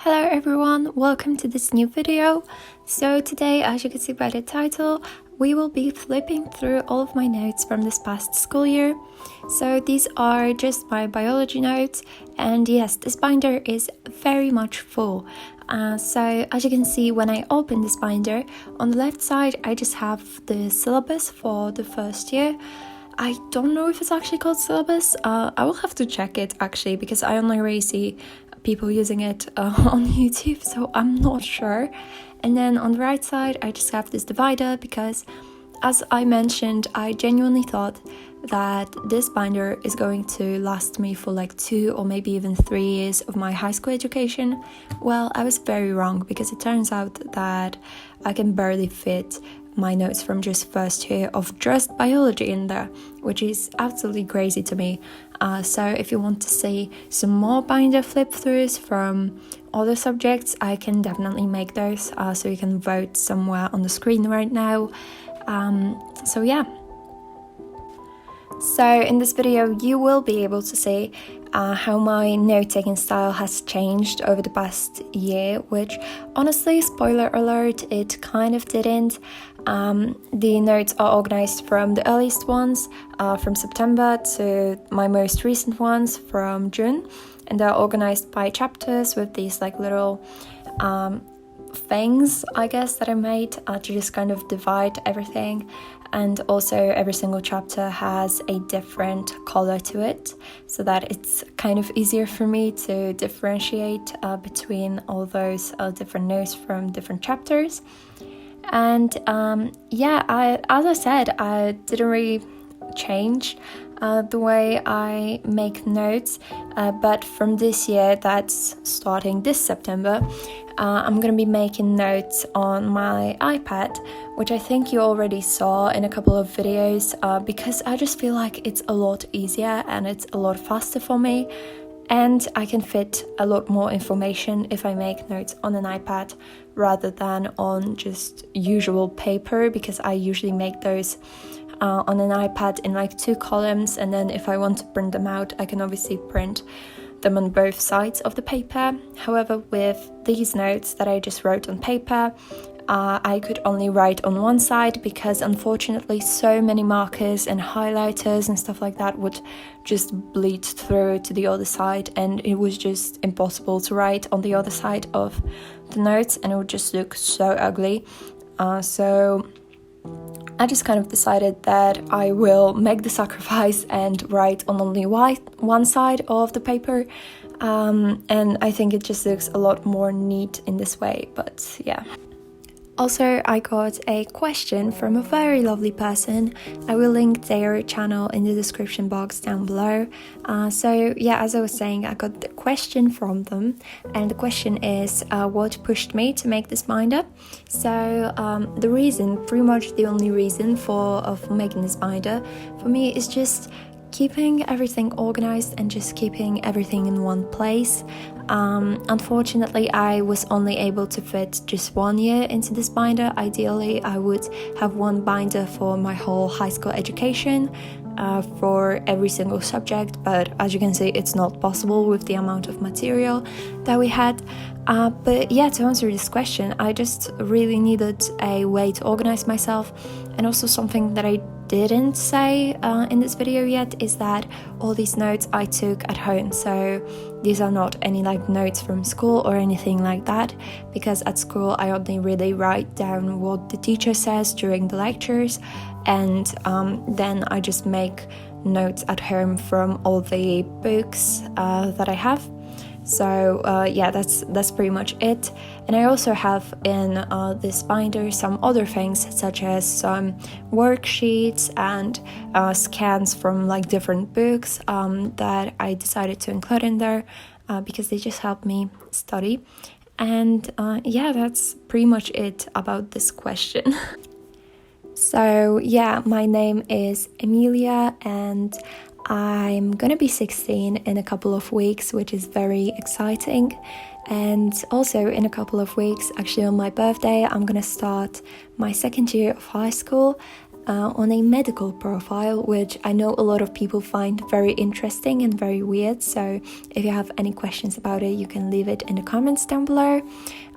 Hello everyone, welcome to this new video. So today, as you can see by the title, we will be flipping through all of my notes from this past school year. So these are just my biology notes, and yes, this binder is very much full. So as you can see, when I open this binder, on the left side I just have the syllabus for the first year. I don't know if it's actually called syllabus. I will have to check it actually, because I only really see people using it on YouTube, so I'm not sure. And then on the right side I just have this divider because, as I mentioned, I genuinely thought that this binder is going to last me for like 2 or maybe even 3 years of my high school education. Well, I was very wrong, because it turns out that I can barely fit my notes from just first year of just biology in there, which is absolutely crazy to me. So if you want to see some more binder flip throughs from other subjects, I can definitely make those, so you can vote somewhere on the screen right now. So yeah. So in this video you will be able to see how my note-taking style has changed over the past year, which honestly, spoiler alert, it kind of didn't. The notes are organized from the earliest ones from September to my most recent ones from June, and they're organized by chapters with these like little things, I guess, that I made to just kind of divide everything. And also every single chapter has a different color to it, so that it's kind of easier for me to differentiate between all those different notes from different chapters. And as I said, I didn't really change the way I make notes, but from this year, that's starting this September, I'm gonna be making notes on my iPad, which I think you already saw in a couple of videos, because I just feel like it's a lot easier and it's a lot faster for me, and I can fit a lot more information if I make notes on an iPad rather than on just usual paper, because I usually make those on an iPad in like 2 columns, and then if I want to print them out, I can obviously print them on both sides of the paper. However, with these notes that I just wrote on paper, I could only write on one side, because unfortunately so many markers and highlighters and stuff like that would just bleed through to the other side, and it was just impossible to write on the other side of the notes, and it would just look so ugly. So I just kind of decided that I will make the sacrifice and write on only one side of the paper, and I think it just looks a lot more neat in this way, but yeah. Also, I got a question from a very lovely person. I will link their channel in the description box down below. So yeah, as I was saying, I got the question from them, and the question is what pushed me to make this binder. So the reason, pretty much the only reason of making this binder for me, is just keeping everything organized and just keeping everything in one place. Unfortunately, I was only able to fit just 1 year into this binder. Ideally, I would have one binder for my whole high school education, for every single subject, but as you can see, it's not possible with the amount of material that we had. But yeah, to answer this question, I just really needed a way to organize myself. And also, something that I didn't say in this video yet is that all these notes I took at home. So these are not any like notes from school or anything like that, because at school I only really write down what the teacher says during the lectures, and then I just make notes at home from all the books that I have. So yeah, that's pretty much it. And I also have in this binder some other things, such as some worksheets and scans from like different books that I decided to include in there because they just help me study. And yeah, that's pretty much it about this question. So yeah, my name is Emilia, and I'm gonna be 16 in a couple of weeks, which is very exciting. And also in a couple of weeks, actually on my birthday, I'm gonna start my 2nd year of high school. on a medical profile, which I know a lot of people find very interesting and very weird. So if you have any questions about it, you can leave it in the comments down below.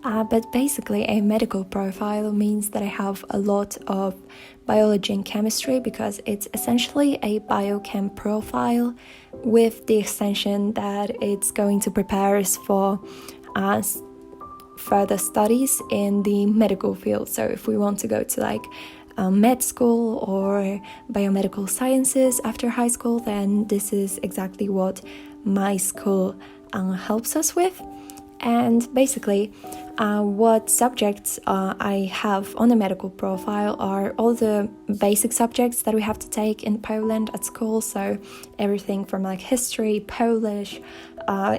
But basically, a medical profile means that I have a lot of biology and chemistry, because it's essentially a biochem profile, with the extension that it's going to prepare us for further studies in the medical field. So if we want to go to like med school or biomedical sciences after high school, then this is exactly what my school helps us with. And basically, what subjects I have on the medical profile are all the basic subjects that we have to take in Poland at school. So everything from like history, Polish,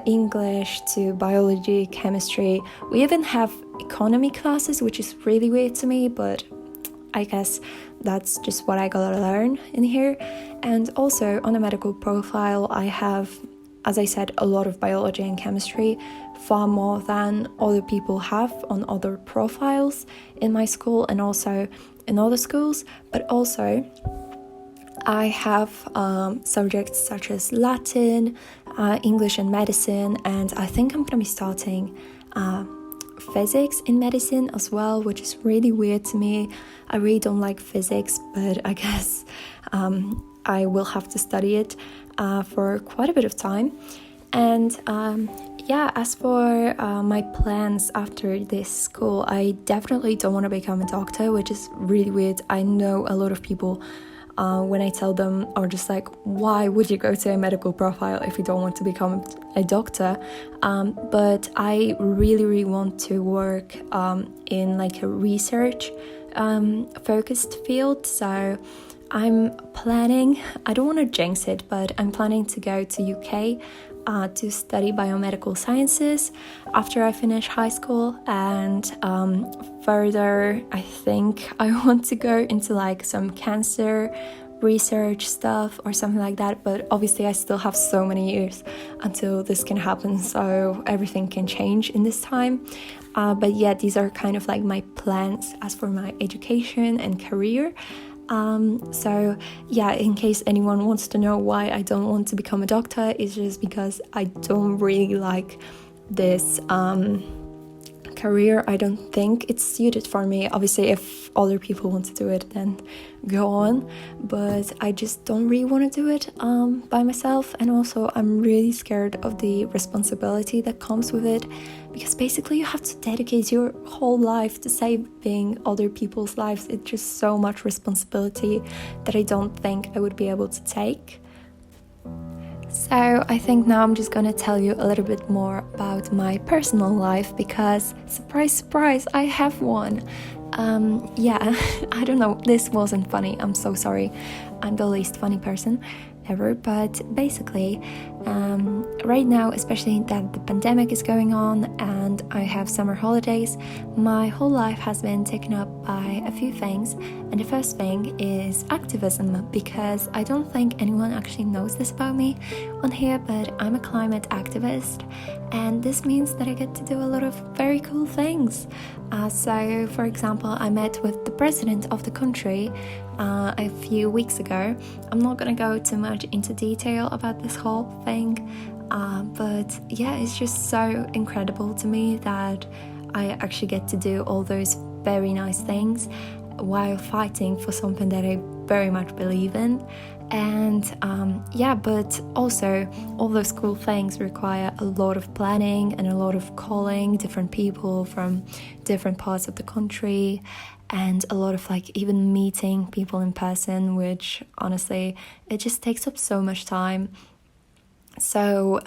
English to biology, chemistry. We even have economy classes, which is really weird to me, but I guess that's just what I gotta learn in here. And also on a medical profile, I have, as I said, a lot of biology and chemistry, far more than other people have on other profiles in my school and also in other schools. But also I have subjects such as Latin, English and medicine, and I think I'm gonna be starting physics in medicine as well, which is really weird to me. I really don't like physics, but I guess I will have to study it for quite a bit of time. And as for my plans after this school, I definitely don't want to become a doctor, which is really weird. I know a lot of people, when I tell them, are just like, why would you go to a medical profile if you don't want to become a doctor? But I really want to work in like a research focused field. So I'm planning, I don't want to jinx it, but I'm planning to go to UK to study biomedical sciences after I finish high school. And further, I think I want to go into like some cancer research stuff or something like that. But obviously I still have so many years until this can happen, so everything can change in this time. But yeah, these are kind of like my plans as for my education and career. So yeah, in case anyone wants to know why I don't want to become a doctor, it's just because I don't really like this career. I don't think it's suited for me. Obviously, if other people want to do it, then go on, but I just don't really want to do it by myself. And also I'm really scared of the responsibility that comes with it, because basically you have to dedicate your whole life to saving other people's lives. It's just so much responsibility that I don't think I would be able to take. So I think now I'm just gonna tell you a little bit more about my personal life, because surprise, surprise, I have one. I don't know, this wasn't funny, I'm so sorry. I'm the least funny person ever, but basically right now, especially that the pandemic is going on and I have summer holidays, my whole life has been taken up by a few things. And the first thing is activism, because I don't think anyone actually knows this about me on here, but I'm a climate activist, and this means that I get to do a lot of very cool things. So for example, I met with the president of the country a few weeks ago. I'm not gonna go too much into detail about this whole thing, but yeah, it's just so incredible to me that I actually get to do all those very nice things while fighting for something that I very much believe in. And but also all those cool things require a lot of planning and a lot of calling different people from different parts of the country, and a lot of like even meeting people in person, which honestly, it just takes up so much time. So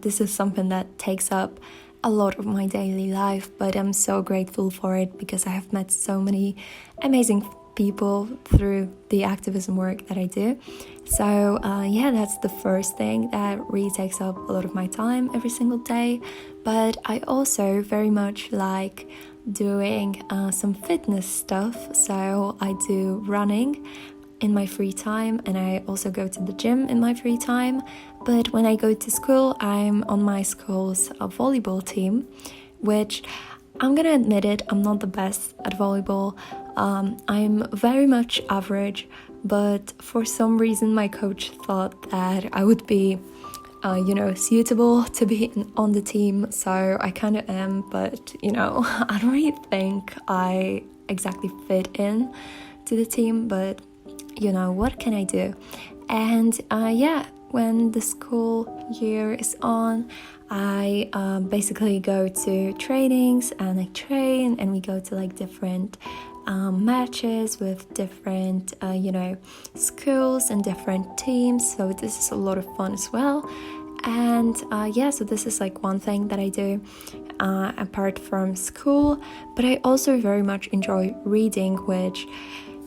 this is something that takes up a lot of my daily life, but I'm so grateful for it because I have met so many amazing people through the activism work that I do. So that's the first thing that really takes up a lot of my time every single day. But I also very much like doing some fitness stuff. So I do running in my free time, and I also go to the gym in my free time. But when I go to school, I'm on my school's volleyball team, which I'm gonna admit it, I'm not the best at volleyball. I'm very much average, but for some reason my coach thought that I would be suitable to be on the team, so I kind of am, but I don't really think I exactly fit in to the team, but what can I do? And when the school year is on, I basically go to trainings and I train, and we go to like different matches with different schools and different teams, so this is a lot of fun as well. And so this is like one thing that I do apart from school, but I also very much enjoy reading, which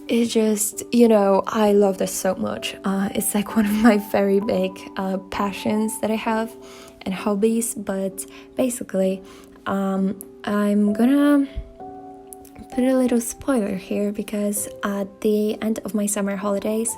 is just, I love this so much. It's like one of my very big passions that I have and hobbies. But basically, I'm gonna put a little spoiler here, because at the end of my summer holidays,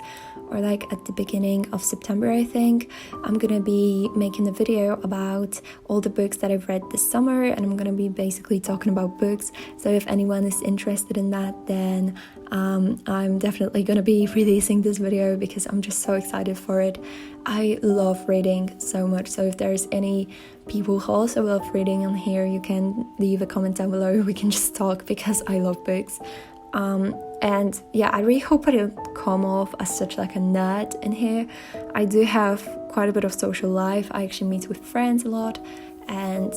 or like at the beginning of September, I think, I'm gonna be making a video about all the books that I've read this summer, and I'm gonna be basically talking about books. So if anyone is interested in that, then I'm definitely gonna be releasing this video, because I'm just so excited for it. I love reading so much, so if there's any people who also love reading on here, you can leave a comment down below. We can just talk, because I love books. And I really hope I don't come off as such like a nerd in here. I do have quite a bit of social life. I actually meet with friends a lot, and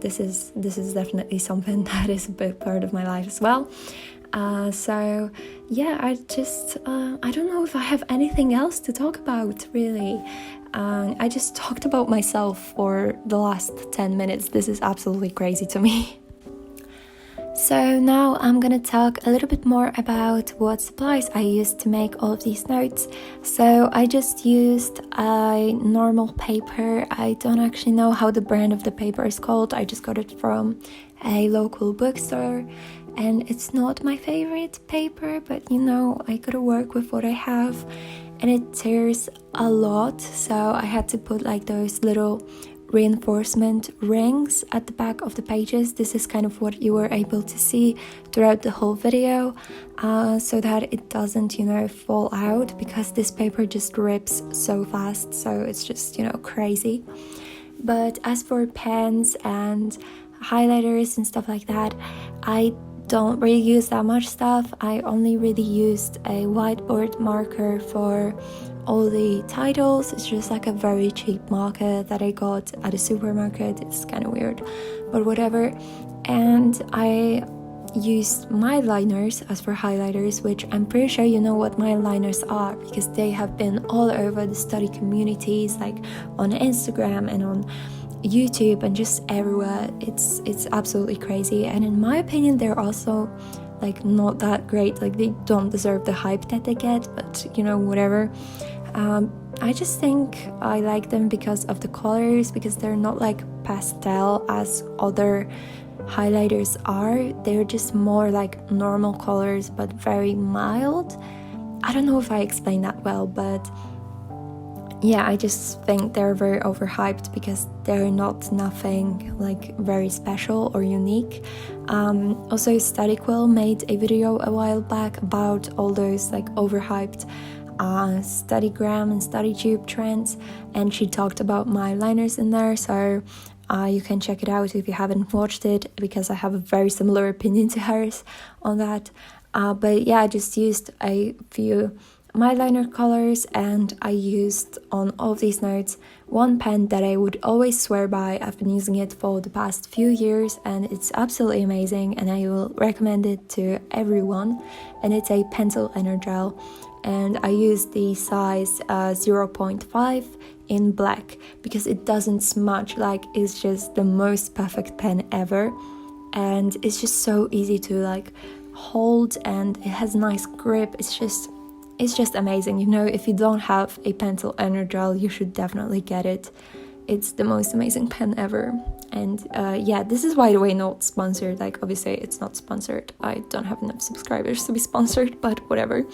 this is definitely something that is a big part of my life as well. I don't know if I have anything else to talk about, really. I just talked about myself for the last 10 minutes. This is absolutely crazy to me. So now I'm gonna talk a little bit more about what supplies I used to make all of these notes. So I just used a normal paper. I don't actually know how the brand of the paper is called. I just got it from a local bookstore, and it's not my favorite paper, but I gotta work with what I have, and it tears a lot, so I had to put like those little reinforcement rings at the back of the pages. This is kind of what you were able to see throughout the whole video, so that it doesn't fall out, because this paper just rips so fast, so it's just crazy. But as for pens and highlighters and stuff like that, I don't really use that much stuff. I only really used a whiteboard marker for all the titles. It's just like a very cheap marker that I got at a supermarket. It's kind of weird, but whatever. And I used my liners as for highlighters, which I'm pretty sure you know what my liners are, because they have been all over the study communities, like on Instagram and on YouTube and just everywhere. It's absolutely crazy, and in my opinion they're also like not that great. Like they don't deserve the hype that they get, but whatever. I just think I like them because of the colors, because they're not like pastel as other highlighters are. They're just more like normal colors, but very mild. I don't know if I explained that well, but I just think they're very overhyped, because they're nothing like very special or unique. Also, Study Quill made a video a while back about all those like overhyped Studygram and StudyTube trends, and she talked about my liners in there, so you can check it out if you haven't watched it, because I have a very similar opinion to hers on that. But I just used a few my liner colors, and I used on all of these notes one pen that I would always swear by. I've been using it for the past few years, and it's absolutely amazing, and I will recommend it to everyone. And it's a pencil Energel, and I use the size 0.5 in black, because it doesn't smudge. Like, it's just the most perfect pen ever, and it's just so easy to like hold, and it has nice grip. It's just amazing. If you don't have a pencil Energel, you should definitely get it. It's the most amazing pen ever. And this is, by the way, not sponsored. Like, obviously it's not sponsored. I don't have enough subscribers to be sponsored, but whatever.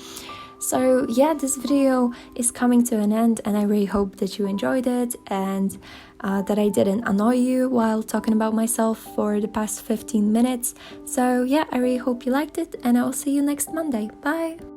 So yeah, this video is coming to an end, and I really hope that you enjoyed it and that I didn't annoy you while talking about myself for the past 15 minutes. So yeah, I really hope you liked it, and I will see you next Monday. Bye!